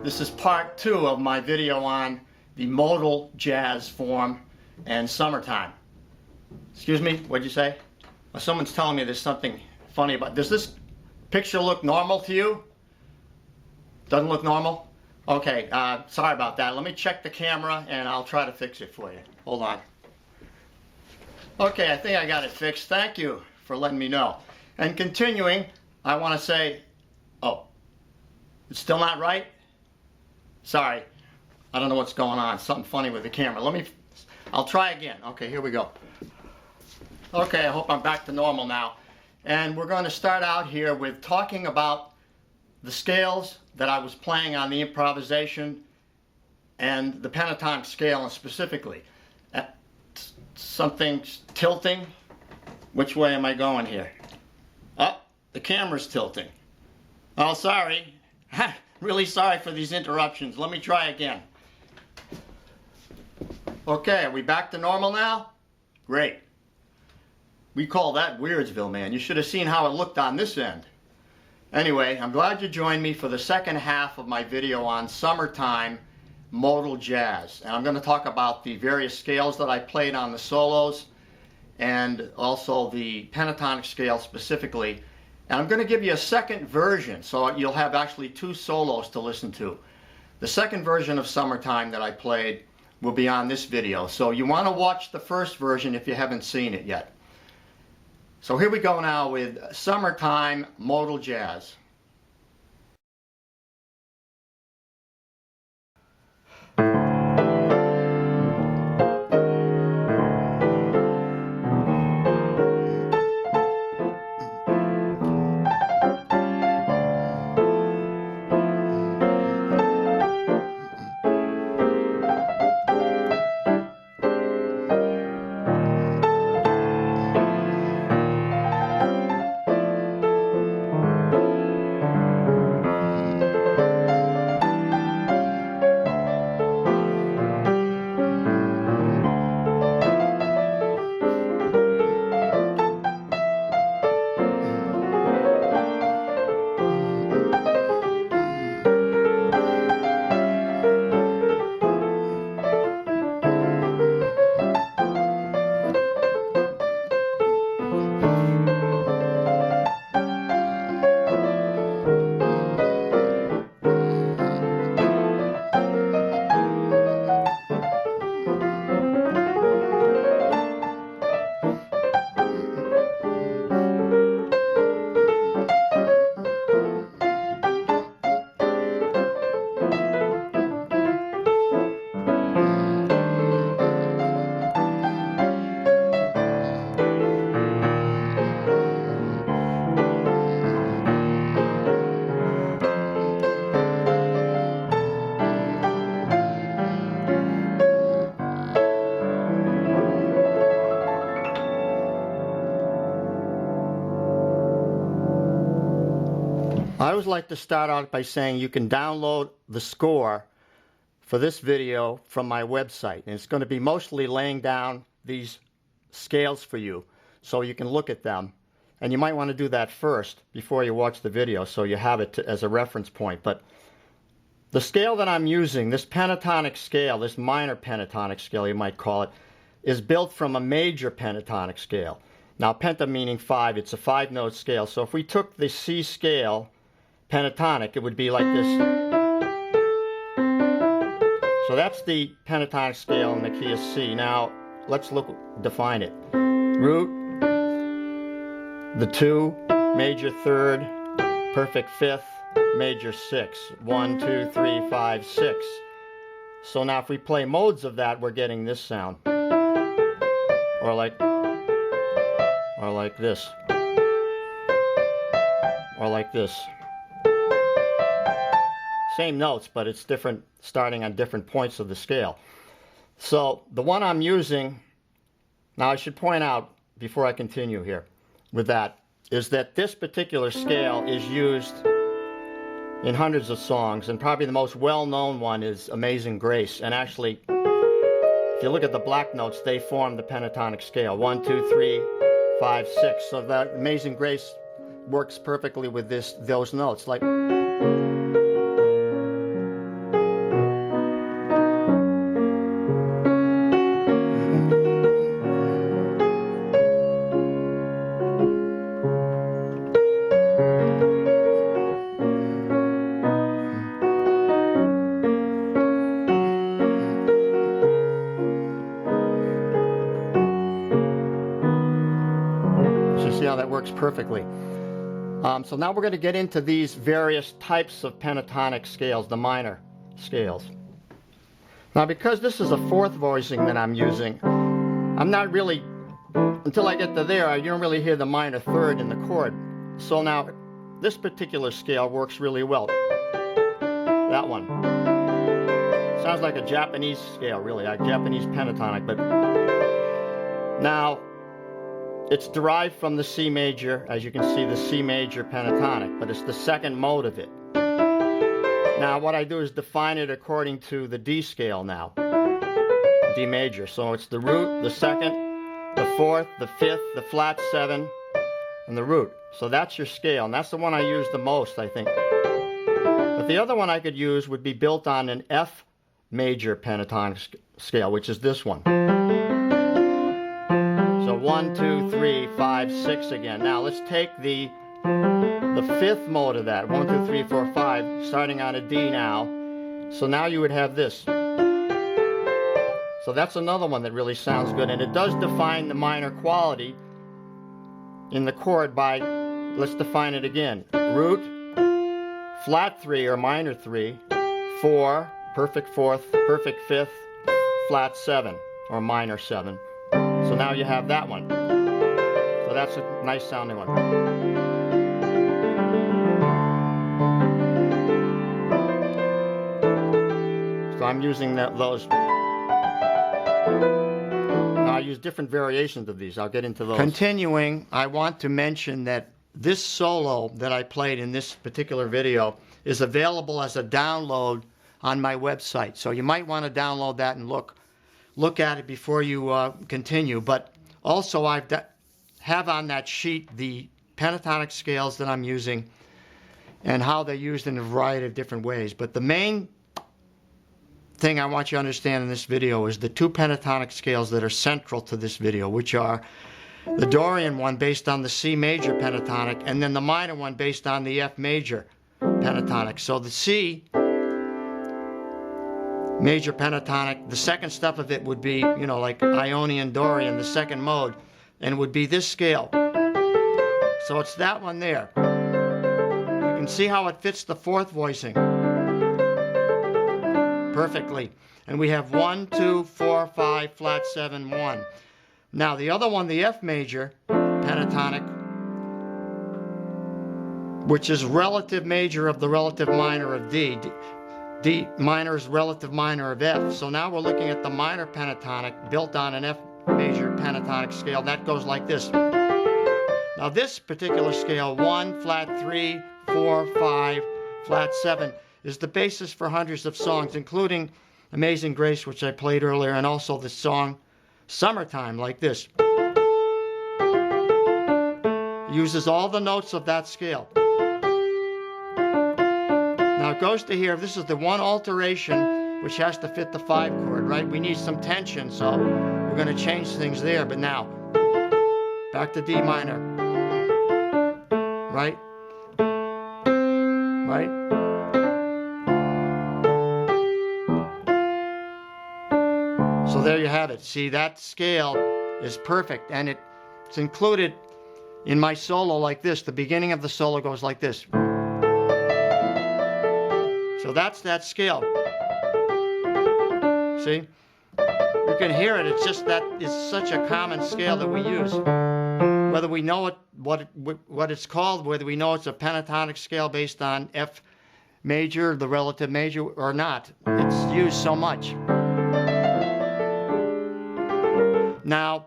This is part 2 of my video on the modal jazz form and summertime. Excuse me, what'd you say? Well, someone's telling me there's something funny about. Does this picture look normal to you? Doesn't look normal? Okay, sorry about that. Let me check the camera and I'll try to fix it for you. Hold on. Okay, I think I got it fixed. Thank you for letting me know. And continuing, I want to say, oh, it's still not right? Sorry, I don't know what's going on. Something funny with the camera. I'll try again. Okay, here we go. Okay, I hope I'm back to normal now. And we're going to start out here with talking about the scales that I was playing on the improvisation and the pentatonic scale specifically. Something tilting. Which way am I going here? Oh, the camera's tilting. Oh, sorry. Really sorry for these interruptions. Let me try again. Okay, are we back to normal now? Great. We call that Weirdsville, man. You should have seen how it looked on this end. Anyway, I'm glad you joined me for the second half of my video on summertime modal jazz. And I'm going to talk about the various scales that I played on the solos and also the pentatonic scale specifically. And I'm going to give you a second version, so you'll have actually 2 solos to listen to. The second version of Summertime that I played will be on this video. So you want to watch the first version if you haven't seen it yet. So here we go now with Summertime Modal Jazz. I always like to start out by saying you can download the score for this video from my website. And it's going to be mostly laying down these scales for you so you can look at them. And you might want to do that first before you watch the video so you have it as a reference point. But the scale that I'm using, this pentatonic scale, this minor pentatonic scale you might call it, is built from a major pentatonic scale. Now penta meaning 5, it's a 5-note scale. So if we took the C scale pentatonic, it would be like this. So that's the pentatonic scale in the key of C. Now let's define it. Root, the 2, major 3rd, perfect 5th, major 6. 1, 2, 3, 5, 6. So now if we play modes of that, we're getting this sound. Or like this. Or like this. Same notes, but it's different, starting on different points of the scale. So the one I'm using, now I should point out before I continue here with that, is that this particular scale is used in hundreds of songs, and probably the most well-known one is Amazing Grace. And actually, if you look at the black notes, they form the pentatonic scale. 1, 2, 3, 5, 6. So that Amazing Grace works perfectly with those notes. Like, See how that works perfectly. So now we're going to get into these various types of pentatonic scales, the minor scales. Now because this is a fourth voicing that I'm using, I'm not really, until I get to there, you don't really hear the minor third in the chord. So now this particular scale works really well. That one. Sounds like a Japanese scale, really, like Japanese pentatonic, but now it's derived from the C major, as you can see, the C major pentatonic, but it's the second mode of it. Now what I do is define it according to the D scale now, D major. So it's the root, the second, the fourth, the fifth, the flat 7, and the root. So that's your scale, and that's the one I use the most, I think. But the other one I could use would be built on an F major pentatonic scale, which is this one. So 1, 2, 3, 5, 6 again. Now let's take the fifth mode of that. 1, 2, 3, 4, 5, starting on a D now. So now you would have this. So that's another one that really sounds good, and it does define the minor quality in the chord by, let's define it again. Root, flat 3 or minor 3, 4, perfect fourth, perfect fifth, flat 7 or minor 7. So now you have that one. So that's a nice sounding one. So I'm using those. Now I use different variations of these. I'll get into those. Continuing, I want to mention that this solo that I played in this particular video is available as a download on my website. So you might want to download that and look at it before you continue. But also I have on that sheet the pentatonic scales that I'm using and how they're used in a variety of different ways. But the main thing I want you to understand in this video is the two pentatonic scales that are central to this video, which are the Dorian one based on the C major pentatonic, and then the minor one based on the F major pentatonic. So the C major pentatonic, the second step of it would be, you know, like Ionian Dorian, the second mode, and it would be this scale. So it's that one there. You can see how it fits the fourth voicing perfectly. And we have 1, 2, 4, 5, flat 7, 1. Now the other one, the F major pentatonic, which is relative major of the relative minor of D. D minor is relative minor of F. So now we're looking at the minor pentatonic built on an F major pentatonic scale. That goes like this. Now this particular scale, 1, flat 3, 4, 5, flat 7, is the basis for hundreds of songs, including Amazing Grace, which I played earlier, and also the song Summertime, like this. Uses all the notes of that scale. Now it goes to here. This is the one alteration which has to fit the 5 chord, right? We need some tension, so we're going to change things there. But now, back to D minor. Right? Right? So there you have it. See, that scale is perfect, and it's included in my solo like this. The beginning of the solo goes like this. So that's that scale. See? You can hear it. It's just that is such a common scale that we use. Whether we know it, what it's called, whether we know it's a pentatonic scale based on F major, the relative major, or not. It's used so much. Now,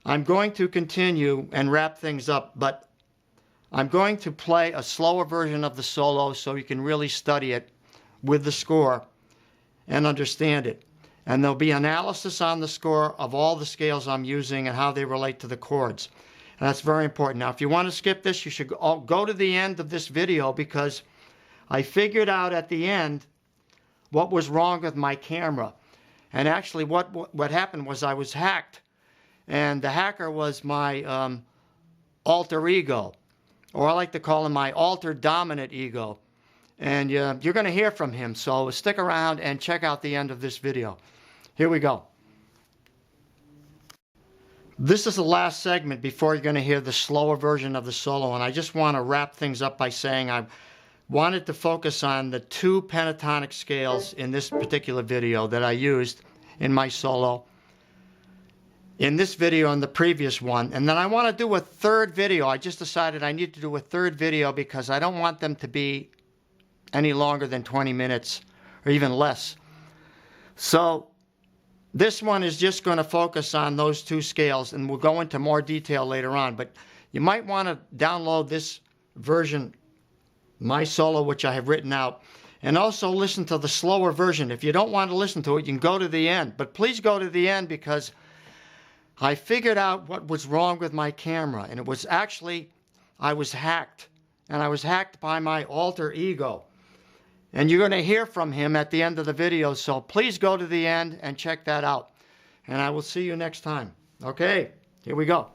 I'm going to continue and wrap things up, but I'm going to play a slower version of the solo so you can really study it with the score and understand it. And there'll be analysis on the score of all the scales I'm using and how they relate to the chords. And that's very important. Now, if you want to skip this, you should go to the end of this video, because I figured out at the end what was wrong with my camera. And actually what happened was I was hacked. And the hacker was my alter ego, or I like to call him my alter dominant ego. And you're going to hear from him, so stick around and check out the end of this video. Here we go. This is the last segment before you're going to hear the slower version of the solo, and I just want to wrap things up by saying I wanted to focus on the 2 pentatonic scales in this particular video that I used in my solo, in this video and the previous one. And then I want to do a third video. I just decided I need to do a third video because I don't want them to be any longer than 20 minutes or even less. So this one is just going to focus on those 2 scales, and we'll go into more detail later on. But you might want to download this version, my solo, which I have written out, and also listen to the slower version. If you don't want to listen to it, you can go to the end. But please go to the end, because I figured out what was wrong with my camera, and it was actually I was hacked, and I was hacked by my alter ego. And you're going to hear from him at the end of the video, so please go to the end and check that out. And I will see you next time. Okay, here we go.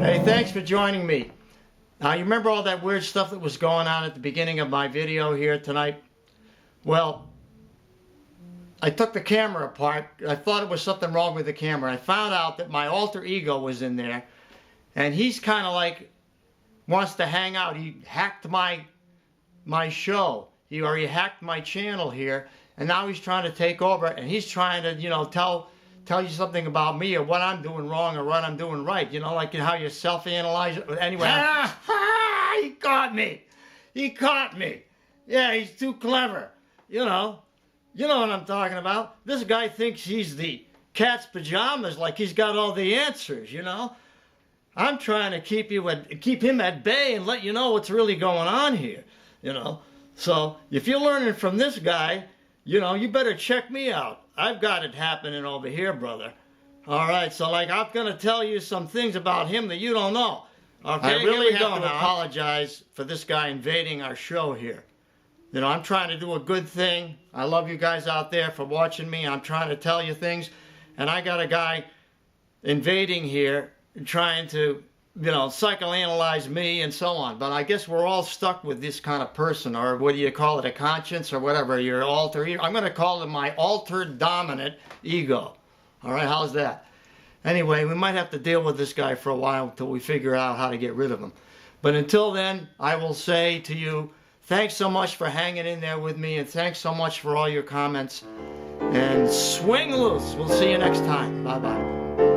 Hey, thanks for joining me. Now, you remember all that weird stuff that was going on at the beginning of my video here tonight? Well, I took the camera apart. I thought it was something wrong with the camera. I found out that my alter ego was in there, and he's kind of like wants to hang out. He hacked my show. He hacked my channel here, and now he's trying to take over, and he's trying to, you know, tell you something about me or what I'm doing wrong or what I'm doing right. You know, like how you self-analyze. Anyway, he caught me. He caught me. Yeah, he's too clever. You know what I'm talking about. This guy thinks he's the cat's pajamas, like he's got all the answers, you know. I'm trying to keep him at bay and let you know what's really going on here, you know. So if you're learning from this guy, you know, you better check me out. I've got it happening over here, brother. All right, so like I'm going to tell you some things about him that you don't know. Okay, I really have to apologize for this guy invading our show here. You know, I'm trying to do a good thing. I love you guys out there for watching me. I'm trying to tell you things. And I got a guy invading here trying to, you know, psychoanalyze me and so on. But I guess we're all stuck with this kind of person, or what do you call it, a conscience or whatever, your alter ego. I'm going to call it my altered dominant ego. All right, how's that? Anyway, we might have to deal with this guy for a while until we figure out how to get rid of him. But until then, I will say to you, thanks so much for hanging in there with me, and thanks so much for all your comments. And swing loose. We'll see you next time. Bye-bye.